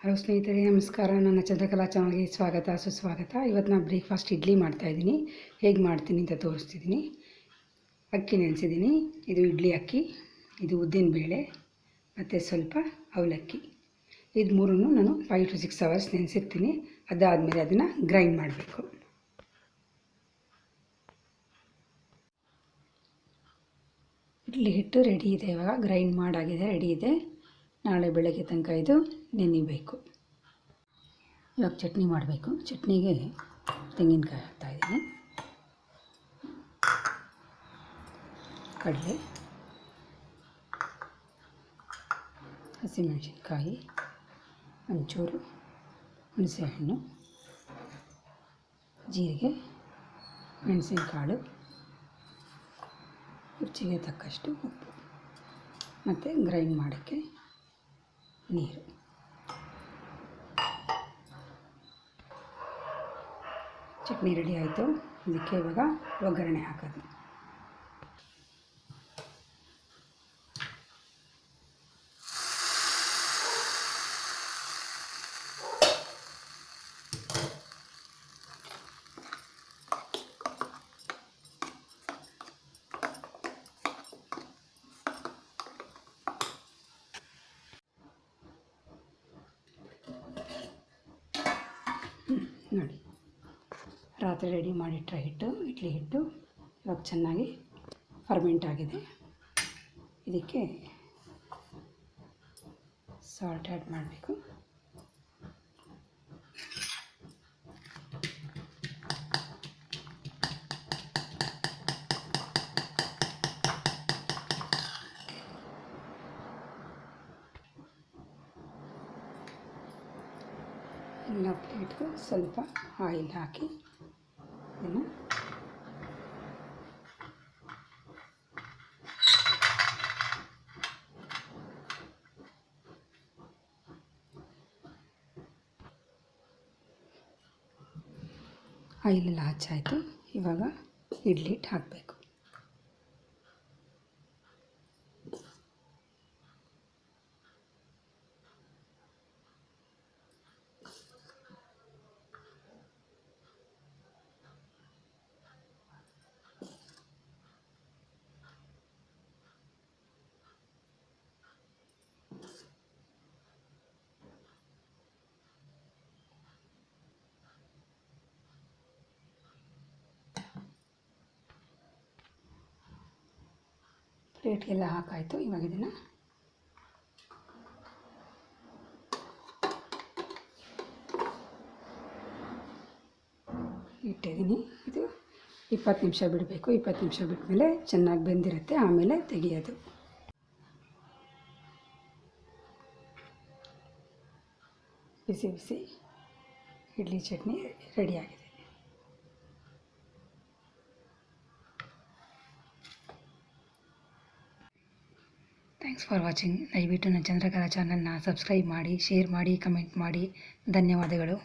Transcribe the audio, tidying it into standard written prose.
Hello ಸ್ನೇಹಿತರೆ, ನಮಸ್ಕಾರ. ನನ್ನ ಚಂದ್ರಕಲಾ ಚಾನಲ್ಗೆ ಸ್ವಾಗತ ಸುಸ್ವಾಗತ. ಇವತ್ತು ನಾನು ಬ್ರೇಕ್ಫಾಸ್ಟ್ ಇಡ್ಲಿ ಮಾಡ್ತಾಯಿದ್ದೀನಿ. ಹೇಗೆ ಮಾಡ್ತೀನಿ ಅಂತ ತೋರಿಸ್ತಿದ್ದೀನಿ. ಅಕ್ಕಿ ನೆನೆಸಿದ್ದೀನಿ. ಇದು ಇಡ್ಲಿ ಅಕ್ಕಿ, ಇದು ಉದ್ದಿನ ಬೇಳೆ ಮತ್ತು ಸ್ವಲ್ಪ ಅವಲಕ್ಕಿ. ಇದು ಮೂರನ್ನು ನಾನು 5 to 6 hours ನೆನೆಸಿರ್ತೀನಿ. ಅದಾದಮೇಲೆ ಅದನ್ನು ಗ್ರೈಂಡ್ ಮಾಡಬೇಕು. ಇಡ್ಲಿ ಹಿಟ್ಟು ರೆಡಿ ಇದೆ. ಇವಾಗ ಗ್ರೈಂಡ್ ಮಾಡಾಗಿದೆ, ರೆಡಿ ಇದೆ. ನಾಳೆ ಬೆಳಗ್ಗೆ ತನಕ ಇದು ನೆನಿಬೇಕು. ಇವಾಗ ಚಟ್ನಿ ಮಾಡಬೇಕು. ಚಟ್ನಿಗೆ ತೆಂಗಿನಕಾಯಿ ಹಾಕ್ತಾಯಿದ್ದೀನಿ, ಕಡಲೆ, ಹಸಿಮೆಣಸಿನ್ಕಾಯಿ, ಒಂಚೂರು ಹುಣಸೆಹಣ್ಣು, ಜೀರಿಗೆ, ಮೆಣಸಿನಕಾಳು, ರುಚಿಗೆ ತಕ್ಕಷ್ಟು ಉಪ್ಪು ಮತ್ತು ಗ್ರೈಂಡ್ ಮಾಡೋಕ್ಕೆ ನೀರು. ಚಟ್ನಿ ರೆಡಿ ಆಯಿತು. ಇದಕ್ಕೆ ಇವಾಗ ಒಗ್ಗರಣೆ ಹಾಕೋದು. ನೋಡಿ, ರಾತ್ರಿ ರೆಡಿ ಮಾಡಿಟ್ರೆ ಹಿಟ್ಟು, ಇಡ್ಲಿ ಹಿಟ್ಟು ಇವಾಗ ಚೆನ್ನಾಗಿ ಫರ್ಮೆಂಟ್ ಆಗಿದೆ. ಇದಕ್ಕೆ ಸಾಲ್ಟ್ ಆ್ಯಡ್ ಮಾಡಬೇಕು. ಎಲ್ಲ ಪ್ಲೇಟ್ಗೂ ಸ್ವಲ್ಪ ಆಯಿಲ್ ಹಾಕಿ ಇದನ್ನು ಆಯಿಲೆಲ್ಲ ಹಚ್ಚಾಯಿತು. ಇವಾಗ ಇಡ್ಲಿ ಹಿಟ್ಟು ಹಾಕಬೇಕು. ಪ್ಲೇಟ್ಗೆಲ್ಲ ಹಾಕಾಯಿತು. ಇವಾಗ ಇದನ್ನು ಇಟ್ಟಿದ್ದೀನಿ. ಇದು 20 ನಿಮಿಷ ಬಿಡಬೇಕು. 20 ನಿಮಿಷ ಬಿಟ್ಟಮೇಲೆ ಚೆನ್ನಾಗಿ ಬೆಂದಿರುತ್ತೆ. ಆಮೇಲೆ ತೆಗೆಯೋದು. ಬಿಸಿ ಬಿಸಿ ಇಡ್ಲಿ ಚಟ್ನಿ ರೆಡಿಯಾಗಿದೆ. Thanks for watching. ದಯವಿಟ್ಟು ನನ್ನ ಚಂದ್ರಕಲಾ ಚಾನಲ್ನ ಸಬ್ಸ್ಕ್ರೈಬ್ ಮಾಡಿ, ಶೇರ್ ಮಾಡಿ, ಕಮೆಂಟ್ ಮಾಡಿ. ಧನ್ಯವಾದಗಳು.